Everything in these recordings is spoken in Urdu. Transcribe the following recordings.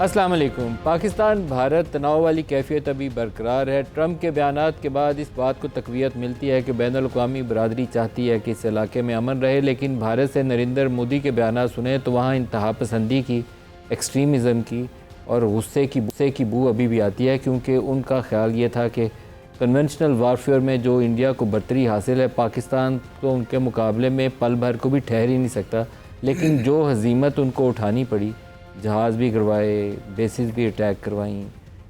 السلام علیکم۔ پاکستان بھارت تناؤ والی کیفیت ابھی برقرار ہے۔ ٹرمپ کے بیانات کے بعد اس بات کو تقویت ملتی ہے کہ بین الاقوامی برادری چاہتی ہے کہ اس علاقے میں امن رہے، لیکن بھارت سے نریندر مودی کے بیانات سنیں تو وہاں انتہا پسندی کی، ایکسٹریمزم کی اور غصے کی بو ابھی بھی آتی ہے، کیونکہ ان کا خیال یہ تھا کہ کنونشنل وارفیئر میں جو انڈیا کو برتری حاصل ہے، پاکستان کو ان کے مقابلے میں پل بھر کو بھی ٹھہر ہی نہیں سکتا، لیکن جو ہزیمت ان کو اٹھانی پڑی، جہاز بھی گروائے، بیسز بھی اٹیک کروائیں،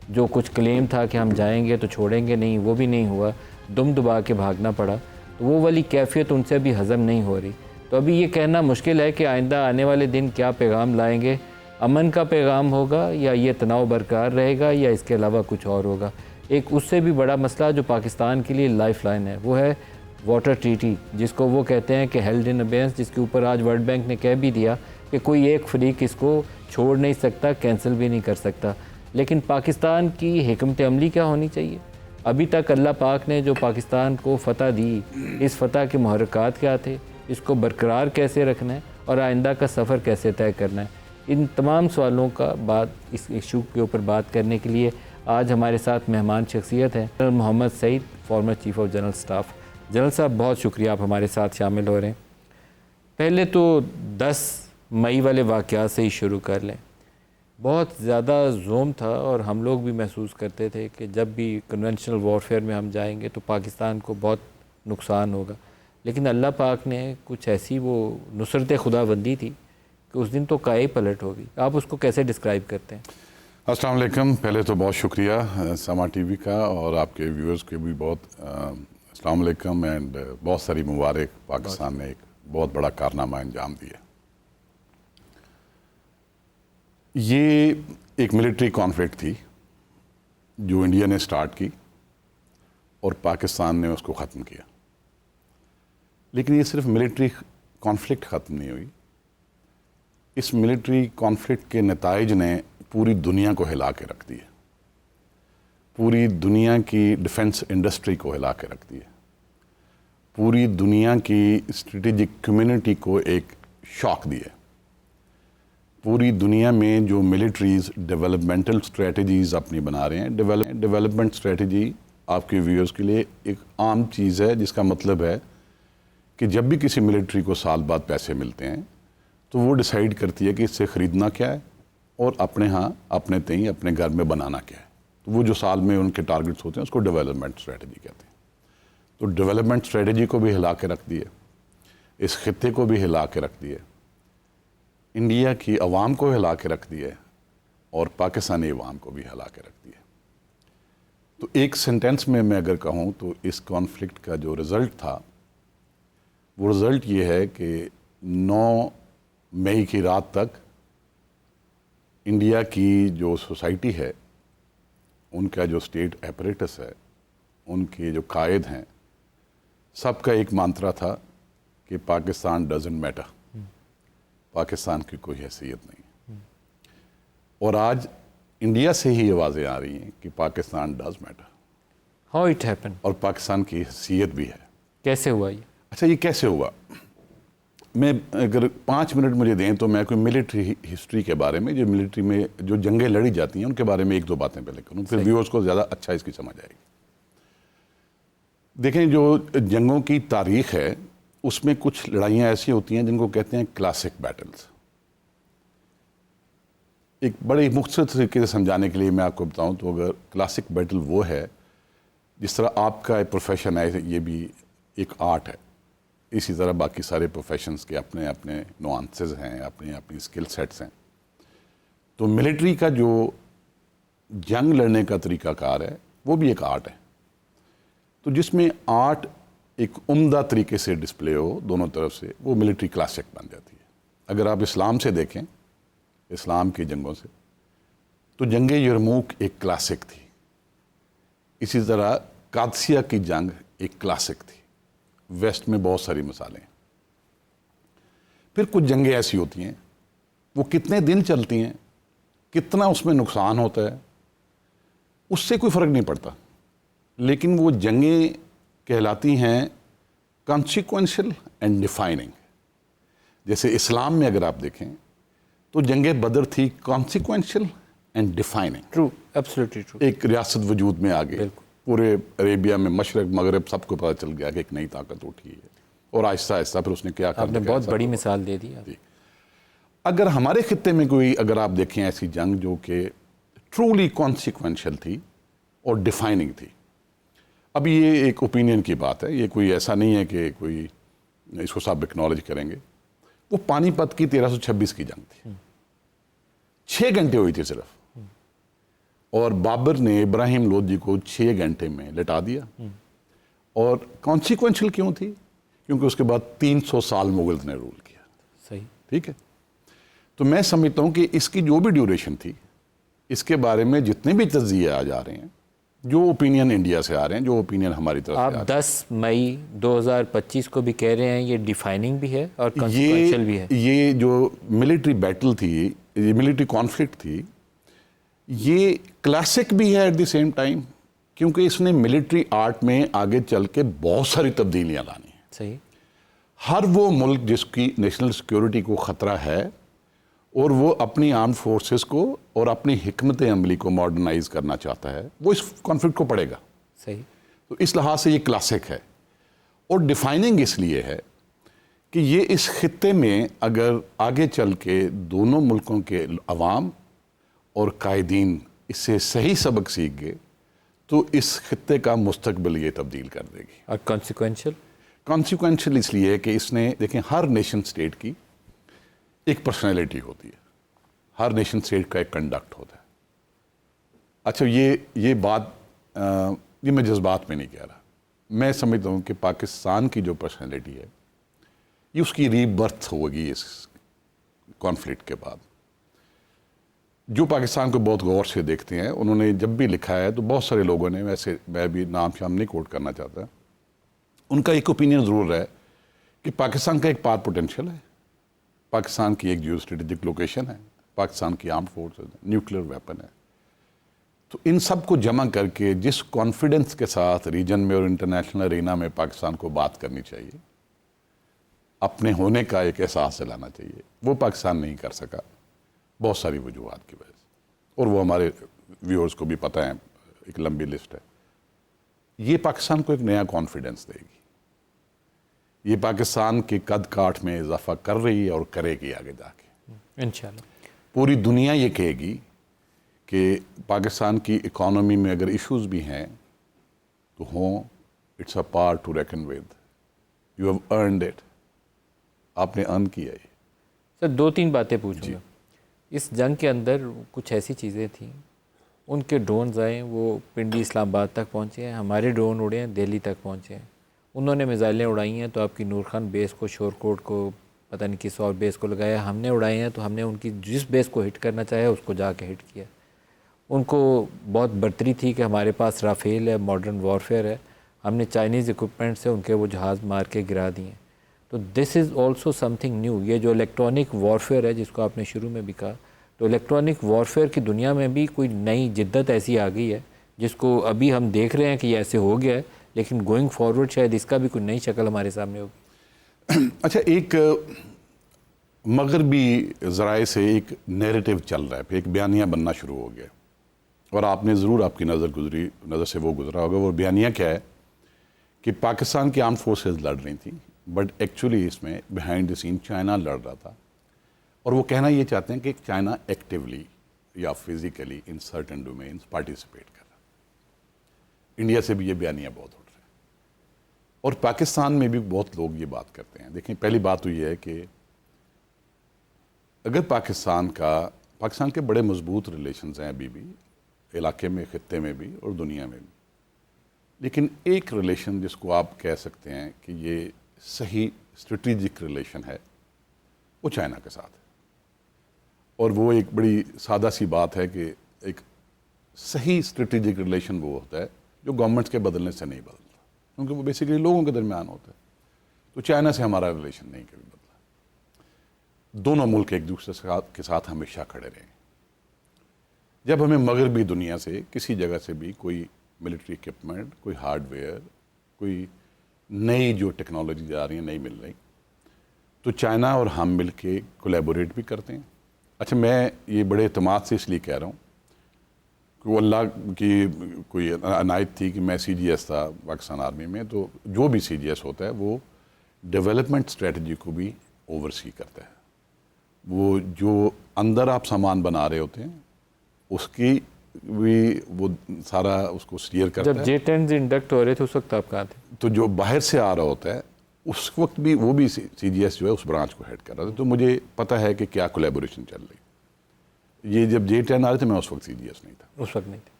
جو کچھ کلیم تھا کہ ہم جائیں گے تو چھوڑیں گے نہیں، وہ بھی نہیں ہوا، دم دبا کے بھاگنا پڑا، تو وہ والی کیفیت ان سے بھی ہضم نہیں ہو رہی۔ تو ابھی یہ کہنا مشکل ہے کہ آئندہ آنے والے دن کیا پیغام لائیں گے، امن کا پیغام ہوگا یا یہ تناؤ برقرار رہے گا یا اس کے علاوہ کچھ اور ہوگا۔ ایک اس سے بھی بڑا مسئلہ جو پاکستان کے لیے لائف لائن ہے وہ ہے واٹر ٹریٹی، جس کو وہ کہتے ہیں کہ ہیلڈ ان ابینس، جس کے اوپر آج ورلڈ بینک نے کہہ بھی دیا کہ کوئی ایک فریق اس کو چھوڑ نہیں سکتا، کینسل بھی نہیں کر سکتا۔ لیکن پاکستان کی حکمت عملی کیا ہونی چاہیے؟ ابھی تک اللہ پاک نے جو پاکستان کو فتح دی، اس فتح کے محرکات کیا تھے، اس کو برقرار کیسے رکھنا ہے اور آئندہ کا سفر کیسے طے کرنا ہے؟ ان تمام سوالوں کا اس ایشو کے اوپر بات کرنے کے لیے آج ہمارے ساتھ مہمان شخصیت ہیں general Muhammad Saeed, farmer chief of general staff. General صاحب بہت شکریہ، آپ ہمارے ساتھ شامل ہو رہے ہیں۔ پہلے تو 10 مئی والے واقعات سے ہی شروع کر لیں۔ بہت زیادہ زوم تھا اور ہم لوگ بھی محسوس کرتے تھے کہ جب بھی کنونشنل وارفیئر میں ہم جائیں گے تو پاکستان کو بہت نقصان ہوگا، لیکن اللہ پاک نے کچھ ایسی وہ نصرت خدا بندی تھی کہ اس دن تو کائے پلٹ ہوگی۔ آپ اس کو کیسے ڈسکرائب کرتے ہیں؟ السلام علیکم۔ پہلے تو بہت شکریہ سما ٹی وی کا اور آپ کے ویورز کے بھی بہت السلام علیکم اینڈ بہت ساری مبارک۔ پاکستان نے ایک بہت بڑا کارنامہ انجام دیا۔ یہ ایک ملٹری کانفلکٹ تھی جو انڈیا نے سٹارٹ کی اور پاکستان نے اس کو ختم کیا، لیکن یہ صرف ملٹری کانفلکٹ ختم نہیں ہوئی، اس ملٹری کانفلکٹ کے نتائج نے پوری دنیا کو ہلا کے رکھ دیا، پوری دنیا کی ڈیفنس انڈسٹری کو ہلا کے رکھ دیا، پوری دنیا کی اسٹریٹجک کمیونٹی کو ایک شاک دیا۔ پوری دنیا میں جو ملٹریز ڈیولپمنٹل اسٹریٹجیز اپنی بنا رہے ہیں، ڈیولپمنٹ اسٹریٹجی آپ کے ویورز کے لیے ایک عام چیز ہے، جس کا مطلب ہے کہ جب بھی کسی ملٹری کو سال بعد پیسے ملتے ہیں تو وہ ڈیسائیڈ کرتی ہے کہ اس سے خریدنا کیا ہے اور اپنے ہاں اپنے تئیں اپنے گھر میں بنانا کیا ہے۔ تو وہ جو سال میں ان کے ٹارگٹس ہوتے ہیں اس کو ڈیولپمنٹ اسٹریٹجی کہتے ہیں۔ تو ڈیولپمنٹ اسٹریٹجی کو بھی ہلا کے رکھ دیے، اس خطے کو بھی ہلا کے رکھ دیے، انڈیا کی عوام کو ہلا کے رکھ دیے اور پاکستانی عوام کو بھی ہلا کے رکھ دیے۔ تو ایک سینٹینس میں اگر کہوں تو اس کانفلکٹ کا جو رزلٹ تھا وہ رزلٹ یہ ہے کہ 9 مئی کی رات تک انڈیا کی جو سوسائٹی ہے، ان کا جو اسٹیٹ ایپریٹس ہے، ان کے جو قائد ہیں، سب کا ایک مانترا تھا کہ پاکستان ڈزنٹ میٹر، پاکستان کی کوئی حیثیت نہیں۔ اور آج انڈیا سے ہی آوازیں آ رہی ہیں کہ Pakistan does matter, how it happen, اور پاکستان کی حیثیت بھی ہے۔ کیسے ہوا یہ؟ اچھا، یہ کیسے ہوا؟ میں اگر 5 منٹ مجھے دیں تو میں کوئی ملٹری ہسٹری کے بارے میں، جو ملٹری میں جو جنگیں لڑی جاتی ہیں ان کے بارے میں 1-2 باتیں پہلے کروں، پھر ویورز کو زیادہ اچھا اس کی سمجھ آئے گی۔ دیکھیں، جو جنگوں کی تاریخ ہے اس میں کچھ لڑائیاں ایسی ہوتی ہیں جن کو کہتے ہیں کلاسک بیٹلز۔ ایک بڑے مختصر طریقے سے سمجھانے کے لیے میں آپ کو بتاؤں تو اگر کلاسک بیٹل وہ ہے، جس طرح آپ کا پروفیشن ہے یہ بھی ایک آرٹ ہے، اسی طرح باقی سارے پروفیشنز کے اپنے اپنے نوانسز ہیں، اپنی اسکل سیٹس ہیں۔ تو ملٹری کا جو جنگ لڑنے کا طریقہ کار ہے وہ بھی ایک آرٹ ہے، تو جس میں آرٹ ایک عمدہ طریقے سے ڈسپلے ہو دونوں طرف سے، وہ ملٹری کلاسک بن جاتی ہے۔ اگر آپ اسلام سے دیکھیں، اسلام کی جنگوں سے، تو جنگ یرموک ایک کلاسک تھی، اسی طرح قادسیہ کی جنگ ایک کلاسک تھی۔ ویسٹ میں بہت ساری مثالیں ہیں۔ پھر کچھ جنگیں ایسی ہوتی ہیں وہ کتنے دن چلتی ہیں، کتنا اس میں نقصان ہوتا ہے، اس سے کوئی فرق نہیں پڑتا، لیکن وہ جنگیں کہلاتی ہیں کانسیکوینشل اینڈ ڈیفائننگ۔ جیسے اسلام میں اگر آپ دیکھیں تو جنگ بدر تھی consequential and defining. True, absolutely true. ایک ریاست وجود میں آ گئی, پورے عربیہ میں مشرق مغرب سب کو پتہ چل گیا کہ ایک نئی طاقت اٹھی ہے, اور آہستہ آہستہ پھر اس نے کیا آپ نے بہت بڑی مثال دے دی. اگر ہمارے خطے میں کوئی, اگر آپ دیکھیں ایسی جنگ جو کہ ٹرولی کانسیکوینشل تھی اور ڈیفائننگ تھی, اب یہ ایک اوپینین کی بات ہے, یہ کوئی ایسا نہیں ہے کہ کوئی اس کو سب اکنالج کریں گے, وہ پانی پت کی 1326 کی جنگ تھی, 6 گھنٹے ہوئی تھی صرف, اور بابر نے ابراہیم لودھی کو 6 گھنٹے میں لٹا دیا. اور کانسیکوینشل کیوں تھی؟ کیونکہ اس کے بعد 300 سال مغلز نے رول کیا. صحیح. ٹھیک ہے, تو میں سمجھتا ہوں کہ اس کی جو بھی ڈیوریشن تھی, اس کے بارے میں جتنے بھی تجزیے آ جا رہے ہیں, جو اوپینین انڈیا سے آ رہے ہیں, جو اوپینین ہماری طرف سے آ رہے ہیں, آپ 10 مئی 2025 کو بھی کہہ رہے ہیں یہ ڈیفائننگ بھی ہے اور کانسیکوینشل بھی ہے. یہ جو ملٹری بیٹل تھی, یہ ملٹری کانفلکٹ تھی, یہ کلاسک بھی ہے ایٹ دی سیم ٹائم, کیونکہ اس نے ملٹری آرٹ میں آگے چل کے بہت ساری تبدیلیاں لانی ہیں. صحیح. ہر وہ ملک جس کی نیشنل سیکیورٹی کو خطرہ ہے اور وہ اپنی آرم فورسز کو اور اپنی حکمت عملی کو ماڈرنائز کرنا چاہتا ہے, وہ اس کانفلکٹ کو پڑھے گا. صحیح. تو اس لحاظ سے یہ کلاسک ہے, اور ڈیفائننگ اس لیے ہے کہ یہ اس خطے میں اگر آگے چل کے دونوں ملکوں کے عوام اور قائدین اس سے صحیح سبق سیکھ گئے تو اس خطے کا مستقبل یہ تبدیل کر دے گی. اور کانسیکوینشل اس لیے ہے کہ اس نے, دیکھیں, ہر نیشن سٹیٹ کی ایک پرسنالٹی ہوتی ہے, ہر نیشن سٹیٹ کا ایک کنڈکٹ ہوتا ہے. اچھا, یہ بات یہ میں جذبات میں نہیں کہہ رہا, میں سمجھتا ہوں کہ پاکستان کی جو پرسنالٹی ہے یہ اس کی ری برتھ ہوگی اس کانفلکٹ کے بعد. جو پاکستان کو بہت غور سے دیکھتے ہیں, انہوں نے جب بھی لکھا ہے تو بہت سارے لوگوں نے, ویسے میں بھی نام شام نہیں کوٹ کرنا چاہتا, ان کا ایک اوپینین ضرور ہے کہ پاکستان کا ایک پار پوٹینشیل ہے, پاکستان کی ایک جیو اسٹریٹجک لوکیشن ہے, پاکستان کی آرم فورسز ہے, نیوکلیر ویپن ہے. تو ان سب کو جمع کر کے جس کانفیڈنس کے ساتھ ریجن میں اور انٹرنیشنل ارینا میں پاکستان کو بات کرنی چاہیے, اپنے ہونے کا ایک احساس دلانا چاہیے, وہ پاکستان نہیں کر سکا بہت ساری وجوہات کی وجہ سے, اور وہ ہمارے ویورز کو بھی پتہ ہے, ایک لمبی لسٹ ہے. یہ پاکستان کو ایک نیا کانفیڈنس دے گی, یہ پاکستان کے قد کاٹھ میں اضافہ کر رہی ہے اور کرے گی آگے جا کے انشاءاللہ. پوری دنیا یہ کہے گی کہ پاکستان کی اکانومی میں اگر ایشوز بھی ہیں تو ہوں, it's a part to reckon with, you have earned it, آپ نے ارن کیا ہے. سر 2-3 باتیں پوچھوں گا. اس جنگ کے اندر کچھ ایسی چیزیں تھیں, ان کے ڈرونز آئے, وہ پنڈی اسلام آباد تک پہنچے ہیں, ہمارے ڈرون اڑے ہیں دہلی تک پہنچے ہیں, انہوں نے میزائلیں اڑائی ہیں تو آپ کی نور خان بیس کو, شور کوٹ کو, پتہ نہیں کس اور بیس کو لگایا, ہم نے اڑائے ہیں تو ہم نے ان کی جس بیس کو ہٹ کرنا چاہے اس کو جا کے ہٹ کیا. ان کو بہت برتری تھی کہ ہمارے پاس رافیل ہے, ماڈرن وارفیئر ہے, ہم نے چائنیز اکوپمنٹ سے ان کے وہ جہاز مار کے گرا دیے. تو this is also something new. یہ جو الیکٹرانک وارفیئر ہے جس کو آپ نے شروع میں بھی کہا, تو الیکٹرانک وارفیئر کی دنیا میں بھی کوئی نئی جدت ایسی آ گئی ہے جس کو ابھی ہم دیکھ رہے ہیں کہ یہ ایسے ہو گیا ہے, لیکن گوئنگ فارورڈ شاید اس کا بھی کوئی نئی شکل ہمارے سامنے ہوگی. اچھا, ایک مغربی ذرائع سے ایک نیریٹو چل رہا ہے, پھر ایک بیانیہ بننا شروع ہو گیا, اور آپ نے ضرور, آپ کی نظر سے وہ گزرا ہوگا. وہ بیانیہ کیا ہے کہ پاکستان کی آرم فورسز لڑ رہی تھیں, بٹ ایکچولی اس میں بیہائنڈ دی سین چائنا لڑ رہا تھا, اور وہ کہنا یہ چاہتے ہیں کہ چائنا ایکٹیولی یا physically in certain domains participate کر رہا. انڈیا سے بھی یہ بیانیہ بہت اٹھ رہا ہے, اور پاکستان میں بھی بہت لوگ یہ بات کرتے ہیں. دیکھیں, پہلی بات تو یہ ہے کہ اگر پاکستان کے بڑے مضبوط ریلیشنز ہیں ابھی بھی, علاقے میں, خطے میں بھی اور دنیا میں بھی, لیکن ایک ریلیشن جس کو آپ کہہ سکتے ہیں کہ یہ صحیح اسٹریٹجک ریلیشن ہے, وہ چائنا کے ساتھ ہے. اور وہ ایک بڑی سادہ سی بات ہے کہ ایک صحیح اسٹریٹجک ریلیشن وہ ہوتا ہے جو گورنمنٹس کے بدلنے سے نہیں بدلتا, کیونکہ وہ بیسیکلی لوگوں کے درمیان ہوتا ہے. تو چائنا سے ہمارا ریلیشن نہیں کبھی بدلا, دونوں ملک ایک دوسرے کے ساتھ ہمیشہ کھڑے رہے. جب ہمیں مغربی دنیا سے کسی جگہ سے بھی کوئی ملٹری اکوپمنٹ, کوئی ہارڈ ویئر, کوئی نئی جو ٹیکنالوجی آ رہی ہیں نہیں مل رہی, تو چائنا اور ہم مل کے کولیبوریٹ بھی کرتے ہیں. اچھا, میں یہ بڑے اعتماد سے اس لیے کہہ رہا ہوں وہ اللہ کی کوئی عنایت تھی کہ میں سی جی ایس تھا پاکستان آرمی میں. تو جو بھی سی جی ایس ہوتا ہے وہ ڈیولپمنٹ اسٹریٹجی کو بھی اوور سی کرتا ہے. وہ جو اندر آپ سامان بنا رہے ہوتے ہیں اس کی بھی وہ سارا اس کو سٹیئر کرتا جب ہے. J-10 انڈکٹ ہو رہے تھے اس وقت آپ کہاں تھے؟ تو جو باہر سے آ رہا ہوتا ہے اس وقت بھی وہ بھی سی جی ایس جو ہے اس برانچ کو ہیڈ کر رہا تھا. تو مجھے پتہ ہے کہ کیا کولیبوریشن چل رہی. یہ جب J-10 آ رہے تھے میں اس وقت سی جی ایس نہیں تھا. اس وقت نہیں تھے.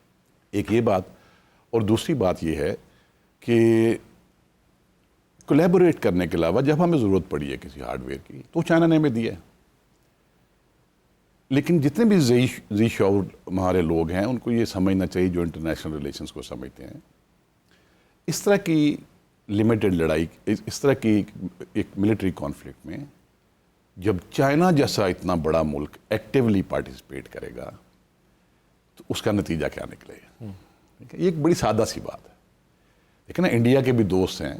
ایک یہ بات. اور دوسری بات یہ ہے کہ کولیبوریٹ کرنے کے علاوہ جب ہمیں ضرورت پڑی ہے کسی ہارڈ ویئر کی تو چائنا نے ہمیں دیا ہے. لیکن جتنے بھی ذی شعور ہمارے لوگ ہیں ان کو یہ سمجھنا چاہیے جو انٹرنیشنل ریلیشنز کو سمجھتے ہیں اس طرح کی لمیٹڈ لڑائی, اس طرح کی ایک ملٹری کانفلکٹ میں جب چائنا جیسا اتنا بڑا ملک ایکٹیولی پارٹیسپیٹ کرے گا تو اس کا نتیجہ کیا نکلے گا. یہ ایک بڑی سادہ سی بات ہے. لیکن انڈیا کے بھی دوست ہیں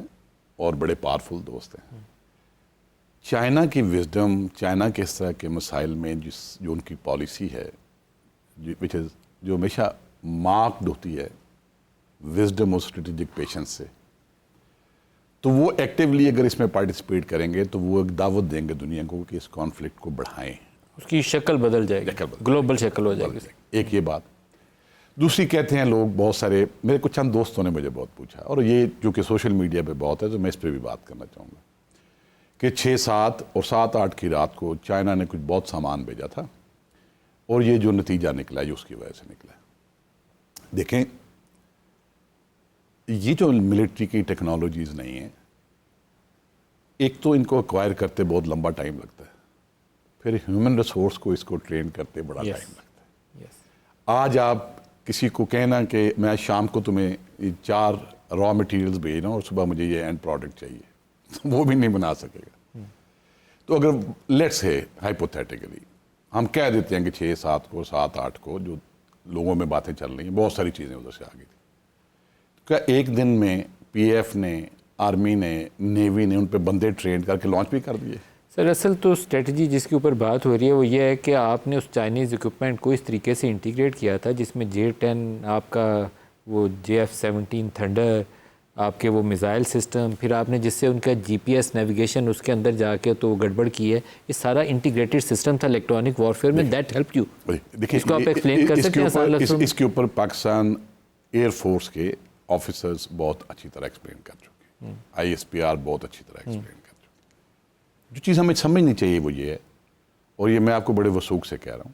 اور بڑے پاورفل دوست ہیں. چائنا کی وزڈم, چائنا کے اس طرح کے مسائل میں جو ان کی پالیسی ہے جو ہمیشہ مارکڈ ہوتی ہے وزڈم اور اسٹریٹجک پیشنس سے, تو وہ ایکٹیولی اگر اس میں پارٹیسپیٹ کریں گے تو وہ ایک دعوت دیں گے دنیا کو کہ اس کانفلکٹ کو بڑھائیں. اس کی شکل بدل جائے گی, گلوبل شکل ہو جائے گی. ایک یہ بات. دوسری کہتے ہیں لوگ بہت سارے, میرے کچھ چند دوستوں نے مجھے بہت پوچھا, اور یہ جو کہ سوشل میڈیا پہ بہت ہے تو میں اس پہ بھی بات کرنا چاہوں گا کہ 6-7 اور 7-8 کی رات کو چائنا نے کچھ بہت سامان بھیجا تھا اور یہ جو نتیجہ نکلا یہ اس کی وجہ سے نکلا. دیکھیں یہ جو ملٹری کی ٹیکنالوجیز نہیں ہیں, ایک تو ان کو ایکوائر کرتے بہت لمبا ٹائم لگتا ہے, پھر ہیومن ریسورس کو اس کو ٹرین کرتے بڑا ٹائم لگتا ہے. آج آپ کسی کو کہنا کہ میں شام کو تمہیں 4 را مٹیریلز بھیج رہا ہوں اور صبح مجھے یہ اینڈ پروڈکٹ چاہیے, وہ بھی نہیں بنا سکے گا. تو اگر لیٹس ہے ہائپوتھیٹیکلی ہم کہہ دیتے ہیں کہ 6-7 کو 7-8 کو جو لوگوں میں باتیں چل رہی ہیں, بہت ساری چیزیں ادھر سے آ گئی تھی, کیا ایک دن میں پی ایف نے, آرمی نے, نیوی نے ان پہ بندے ٹرین کر کے لانچ بھی کر دیے؟ سر اصل تو اسٹریٹجی جس کے اوپر بات ہو رہی ہے وہ یہ ہے کہ آپ نے اس چائنیز اکوپمنٹ کو اس طریقے سے انٹیگریٹ کیا تھا جس میں J-10 آپ کا وہ JF-17 تھنڈر, آپ کے وہ میزائل سسٹم, پھر آپ نے جس سے ان کا GPS نیویگیشن اس کے اندر جا کے تو گڑبڑ کی ہے. یہ سارا انٹیگریٹڈ سسٹم تھا الیکٹرانک وارفیئر میں. That help you. اس کو آپ ایکسپلین کر سکتے ہیں؟ اس کے اوپر پاکستان ایئر فورس کے آفیسرز بہت اچھی طرح ایکسپلین کر چکے ہیں. ISPR بہت اچھی طرح ایکسپلین کر چکے ہیں. جو چیز ہمیں سمجھنی چاہیے وہ یہ ہے, اور یہ میں آپ کو بڑے وثوق سے کہہ رہا ہوں,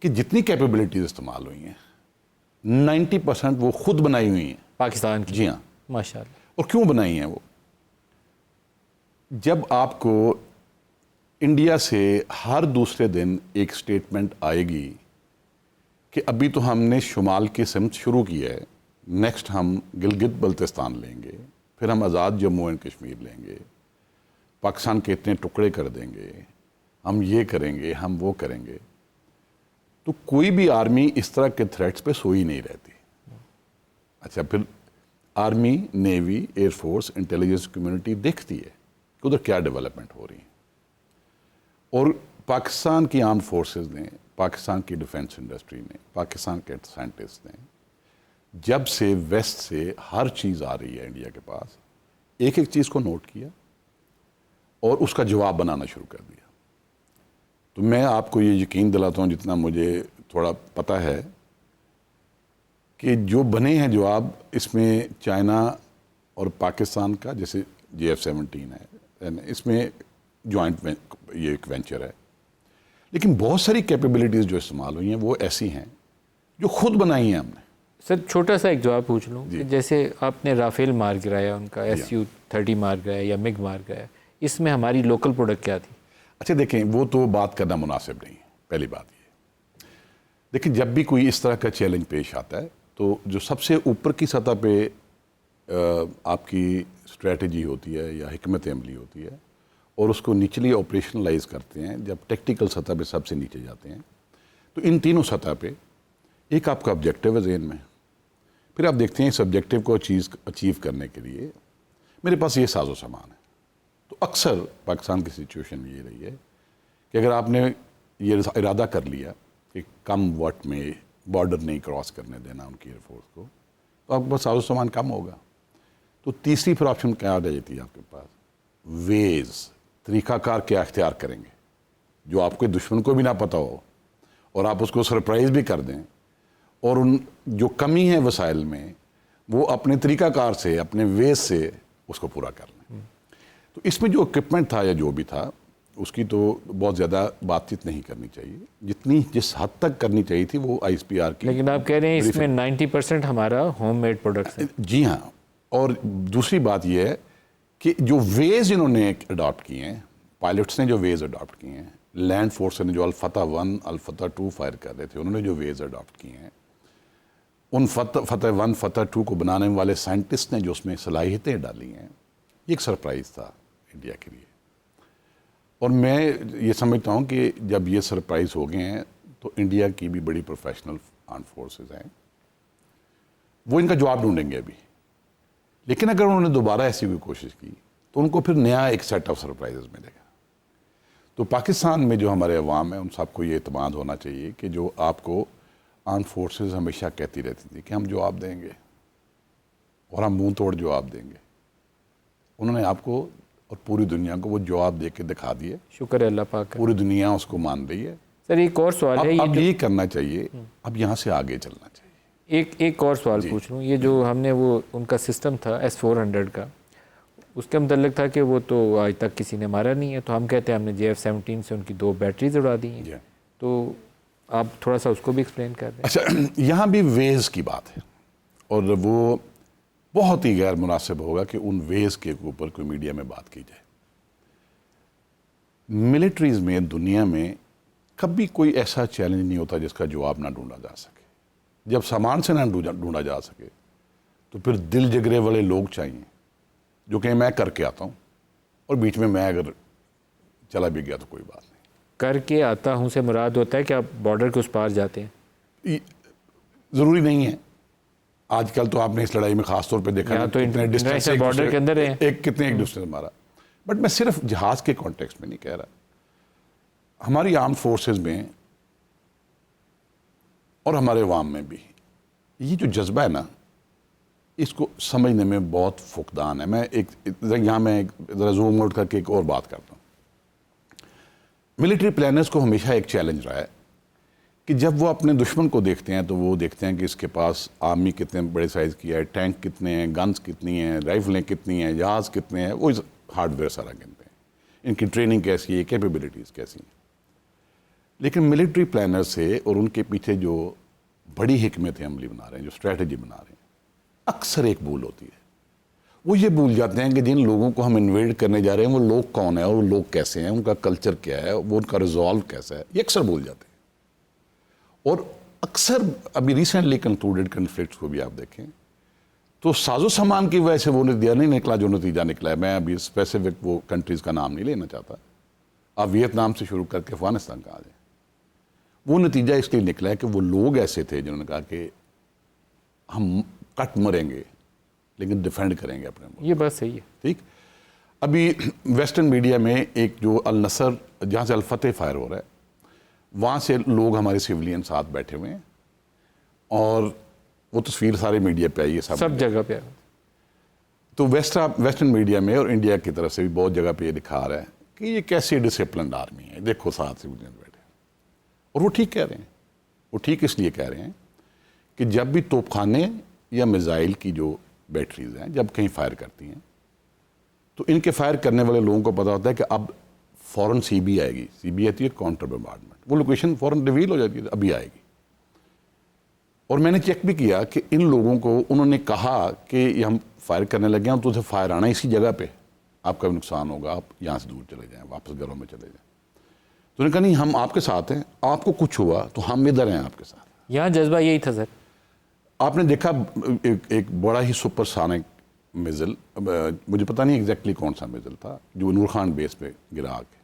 کہ جتنی کیپیبلٹیز استعمال ہوئی ہیں 90% وہ خود بنائی ہوئی ہیں پاکستان کی. جی ہاں, ماشاء اللہ. اور کیوں بنائی ہیں وہ؟ جب آپ کو انڈیا سے ہر دوسرے دن ایک سٹیٹمنٹ آئے گی کہ ابھی تو ہم نے شمال کی سمت شروع کی ہے, نیکسٹ ہم گلگت بلتستان لیں گے, پھر ہم آزاد جموں اینڈ کشمیر لیں گے, پاکستان کے اتنے ٹکڑے کر دیں گے, ہم یہ کریں گے, ہم وہ کریں گے, تو کوئی بھی آرمی اس طرح کے تھریٹس پہ سوئی نہیں رہتی. اچھا, پھر army, navy, air force, intelligence community دیکھتی ہے کہ ادھر کیا ڈیولپمنٹ ہو رہی ہے, اور پاکستان کی آرمڈ فورسز نے, پاکستان کی ڈیفنس انڈسٹری نے, پاکستان کے سائنٹسٹ نے جب سے ویسٹ سے ہر چیز آ رہی ہے انڈیا کے پاس, ایک ایک چیز کو نوٹ کیا اور اس کا جواب بنانا شروع کر دیا. تو میں آپ کو یہ یقین دلاتا ہوں جتنا مجھے تھوڑا پتہ ہے کہ جو بنے ہیں جواب اس میں چائنا اور پاکستان کا, جیسے JF-17 ہے, اس میں جوائنٹ یہ ایک وینچر ہے, لیکن بہت ساری کیپیبلٹیز جو استعمال ہوئی ہیں وہ ایسی ہیں جو خود بنائی ہیں ہم نے. سر چھوٹا سا ایک جواب پوچھ لوں کہ جیسے آپ نے رافیل مار گرایا, ان کا SU-30 مار گرایا یا MiG مار گرایا, اس میں ہماری لوکل پروڈکٹ کیا تھی؟ اچھا دیکھیں, وہ تو بات کرنا مناسب نہیں ہے. پہلی بات یہ دیکھیں, جب بھی کوئی اس طرح کا چیلنج پیش آتا ہے تو جو سب سے اوپر کی سطح پہ آپ کی اسٹریٹجی ہوتی ہے یا حکمت عملی ہوتی ہے, اور اس کو نیچلی آپریشنلائز کرتے ہیں جب ٹیکٹیکل سطح پہ سب سے نیچے جاتے ہیں, تو ان تینوں سطح پہ ایک آپ کا آبجیکٹیو ہے ذہن میں, پھر آپ دیکھتے ہیں اس آبجیکٹیو کو اچیو کرنے کے لیے میرے پاس یہ ساز و سامان ہے. تو اکثر پاکستان کی سچویشن میں یہ رہی ہے کہ اگر آپ نے یہ ارادہ کر لیا کہ کم وقت میں بارڈر نہیں کراس کرنے دینا ان کی ایئر فورس کو, تو آپ کے پاس ساز و سامان کم ہوگا. تو تیسری پھر آپشن کیا آ جاتی ہے آپ کے پاس, ویز, طریقہ کار کیا اختیار کریں گے جو آپ کے دشمن کو بھی نہ پتہ ہو اور آپ اس کو سرپرائز بھی کر دیں, اور ان جو کمی ہے وسائل میں وہ اپنے طریقہ کار سے, اپنے ویز سے اس کو پورا کر لیں. تو اس میں جو اکوپمنٹ تھا یا جو بھی تھا اس کی تو بہت زیادہ بات چیت نہیں کرنی چاہیے, جتنی جس حد تک کرنی چاہیے تھی وہ آئی ایس پی آر کی. لیکن آپ کہہ رہے ہیں اس میں 90% ہمارا ہوم میڈ پروڈکٹس ہیں. جی ہاں, اور دوسری بات یہ ہے کہ جو ویز انہوں نے اڈاپٹ کیے ہیں, پائلٹس نے جو ویز اڈاپٹ کیے ہیں, لینڈ فورس نے جو الفتح 1 الفتح 2 فائر کر رہے تھے انہوں نے جو ویز اڈاپٹ کیے ہیں, ان فتح 1 فتح 2 کو بنانے والے سائنٹسٹ نے جو اس میں صلاحیتیں ڈالی ہیں, یہ ایک سرپرائز تھا انڈیا کے لیے. اور میں یہ سمجھتا ہوں کہ جب یہ سرپرائز ہو گئے ہیں تو انڈیا کی بھی بڑی پروفیشنل آرم فورسز ہیں, وہ ان کا جواب ڈھونڈیں گے ابھی. لیکن اگر انہوں نے دوبارہ ایسی کوئی کوشش کی تو ان کو پھر نیا ایک سیٹ آف سرپرائزز ملے گا. تو پاکستان میں جو ہمارے عوام ہیں ان سب کو یہ اعتماد ہونا چاہیے کہ جو آپ کو آرم فورسز ہمیشہ کہتی رہتی تھی کہ ہم جواب دیں گے اور ہم منہ توڑ جواب دیں گے, انہوں نے آپ کو اور پوری دنیا کو وہ جواب دے کے دکھا دیے. شکر ہے اللہ پاک کا. پوری دنیا اس کو مان رہی ہے. سر ایک اور سوال ہے, اب یہ کرنا چاہیے, اب یہاں سے آگے چلنا چاہیے. ایک اور سوال پوچھ لوں, یہ جو ہم نے وہ ان کا سسٹم تھا S-400 کا, اس کے متعلق تھا کہ وہ تو آج تک کسی نے مارا نہیں ہے, تو ہم کہتے ہیں ہم نے JF-17 سے ان کی 2 بیٹریز اڑا دی ہیں. تو آپ تھوڑا سا اس کو بھی ایکسپلین کر دیں. اچھا, یہاں بھی ویز کی بات ہے اور وہ بہت ہی غیر مناسب ہوگا کہ ان ویز کے اوپر کوئی میڈیا میں بات کی جائے. ملٹریز میں دنیا میں کبھی کوئی ایسا چیلنج نہیں ہوتا جس کا جواب نہ ڈھونڈا جا سکے. جب سامان سے نہ ڈھونڈا جا سکے تو پھر دل جگرے والے لوگ چاہیے جو کہ میں کر کے آتا ہوں, اور بیچ میں اگر چلا بھی گیا تو کوئی بات نہیں. کر کے آتا ہوں سے مراد ہوتا ہے کہ آپ بارڈر کے اس پار جاتے ہیں؟ ضروری نہیں ہے. آج کل تو آپ نے اس لڑائی میں خاص طور پہ دیکھا تو بارڈر کے اندر ہے کتنے ایک ڈسٹینس مارا. بٹ میں صرف جہاز کے کانٹیکسٹ میں نہیں کہہ رہا, ہماری آرم فورسز میں اور ہمارے عوام میں بھی یہ جو جذبہ ہے نا, اس کو سمجھنے میں بہت فقدان ہے. میں یہاں میں ذرا زوم آؤٹ کر کے ایک اور بات کرتا ہوں. ملٹری پلانرز کو ہمیشہ ایک چیلنج رہا ہے کہ جب وہ اپنے دشمن کو دیکھتے ہیں تو وہ دیکھتے ہیں کہ اس کے پاس آرمی کتنے بڑے سائز کی ہے, ٹینک کتنے ہیں, گنز کتنی ہیں, رائفلیں کتنی ہیں, جہاز کتنے ہیں, وہ ہارڈ ویئر سارا گنتے ہیں, ان کی ٹریننگ کیسی ہے, کیپیبلٹیز کیسی ہیں. لیکن ملٹری پلانر سے اور ان کے پیچھے جو بڑی حکمت عملی بنا رہے ہیں, جو اسٹریٹجی بنا رہے ہیں, اکثر ایک بھول ہوتی ہے. وہ یہ بھول جاتے ہیں کہ جن لوگوں کو ہم انویڈ کرنے جا رہے ہیں وہ لوگ کون ہیں اور وہ لوگ کیسے ہیں, ان کا کلچر کیا ہے, وہ ان کا ریزالو کیسا ہے, یہ اکثر بھول جاتے ہیں. اور اکثر ابھی ریسنٹلی کنکلوڈیڈ کنفلکٹس کو بھی آپ دیکھیں تو ساز و سامان کی وجہ سے وہ نتیجہ نہیں نکلا جو نتیجہ نکلا ہے. میں ابھی اسپیسیفک وہ کنٹریز کا نام نہیں لینا چاہتا, آپ ویتنام سے شروع کر کے افغانستان کا آ جائیں. وہ نتیجہ اس لیے نکلا ہے کہ وہ لوگ ایسے تھے جنہوں نے کہا کہ ہم کٹ مریں گے لیکن ڈیفینڈ کریں گے اپنے ملک. یہ بات صحیح ہے. ٹھیک. ابھی ویسٹرن میڈیا میں ایک جو النصر جہاں سے الفتح فائر ہو رہا ہے, وہاں سے لوگ ہمارے سیولین ساتھ بیٹھے ہوئے ہیں اور وہ تصویر سارے میڈیا پہ آئی ہے, سب جگہ پہ. تو ویسٹرن میڈیا میں اور انڈیا کی طرف سے بھی بہت جگہ پہ یہ دکھا رہا ہے کہ یہ کیسی ڈسپلنڈ آرمی ہے, دیکھو ساتھ سیولین بیٹھے. اور وہ ٹھیک کہہ رہے ہیں. وہ ٹھیک اس لیے کہہ رہے ہیں کہ جب بھی توپ خانے یا میزائل کی جو بیٹریز ہیں جب کہیں فائر کرتی ہیں تو ان کے فائر کرنے والے لوگوں کو پتا ہوتا ہے کہ اب فوراً سی بی آئے گی. سی بی آتی ہے کاؤنٹر بمبارڈمنٹ, وہ لوکیشن فوراً ریویل ہو جاتی ہے, ابھی آئے گی. اور میں نے چیک بھی کیا کہ ان لوگوں کو انہوں نے کہا کہ یہ ہم فائر کرنے لگے ہیں تو اسے فائر آنا اسی جگہ پہ, آپ کا بھی نقصان ہوگا, آپ یہاں سے دور چلے جائیں, واپس گھروں میں چلے جائیں. تو انہوں نے کہا نہیں ہم آپ کے ساتھ ہیں, آپ کو کچھ ہوا تو ہم ادھر ہیں آپ کے ساتھ. یہاں جذبہ یہی تھا سر. آپ نے دیکھا ایک بڑا ہی سپر سانک میزل, مجھے پتہ نہیں ایگزیکٹلی کون سا میزل تھا, جو نور خان بیس پہ گرا کے,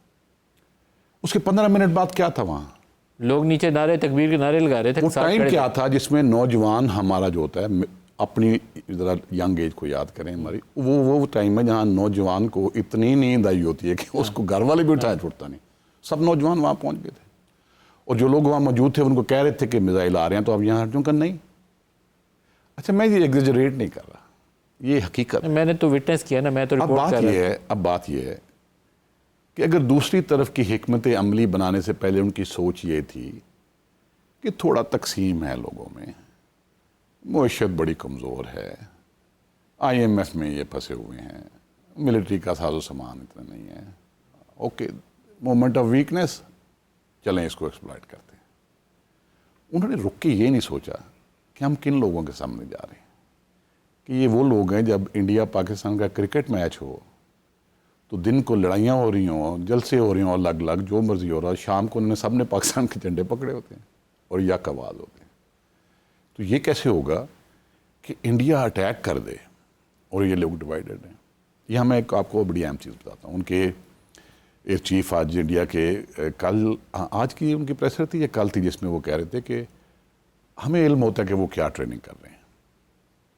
اس کے 15 منٹ بعد کیا تھا وہاں, لوگ نیچے نعرے تکبیر کے نعرے لگا رہے تھے. وہ ٹائم کیا تھا جس میں نوجوان ہمارا جو ہوتا ہے, اپنی ذرا ینگ ایج کو یاد کریں ہماری, وہ ٹائم ہے جہاں نوجوان کو اتنی نیند آئی ہوتی ہے کہ اس کو گھر والے بھی اٹھایا چھوڑتا نہیں. سب نوجوان وہاں پہنچ گئے تھے اور جو لوگ وہاں موجود تھے ان کو کہہ رہے تھے کہ میزائل آ رہے ہیں تو آپ یہاں ہٹ جاؤں. نہیں. اچھا میں یہ ایگزیجریٹ نہیں کر رہا, یہ حقیقت. میں نے تو وٹنس کیا نا, میں تو رپورٹ کر رہا. اب بات یہ ہے کہ اگر دوسری طرف کی حکمت عملی بنانے سے پہلے ان کی سوچ یہ تھی کہ تھوڑا تقسیم ہے لوگوں میں, معیشت بڑی کمزور ہے, IMF میں یہ پھنسے ہوئے ہیں, ملٹری کا ساز و سامان اتنا نہیں ہے, اوکے مومنٹ آف ویکنس, چلیں اس کو ایکسپلائٹ کرتے ہیں. انہوں نے رک کے یہ نہیں سوچا کہ ہم کن لوگوں کے سامنے جا رہے ہیں, کہ یہ وہ لوگ ہیں جب انڈیا پاکستان کا کرکٹ میچ ہو تو دن کو لڑائیاں ہو رہی ہوں, جلسے ہو رہی ہوں, الگ الگ جو مرضی ہو رہا, شام کو انہوں نے سب نے پاکستان کے جھنڈے پکڑے ہوتے ہیں اور یک آواز ہوتے ہیں. تو یہ کیسے ہوگا کہ انڈیا اٹیک کر دے اور یہ لوگ ڈیوائیڈڈ ہیں. یہاں میں آپ کو بڑی اہم چیز بتاتا ہوں. ان کے ایئر چیف آج انڈیا کے آج کی ان کی پریس تھی یا کل تھی, جس میں وہ کہہ رہے تھے کہ ہمیں علم ہوتا ہے کہ وہ کیا ٹریننگ کر رہے ہیں,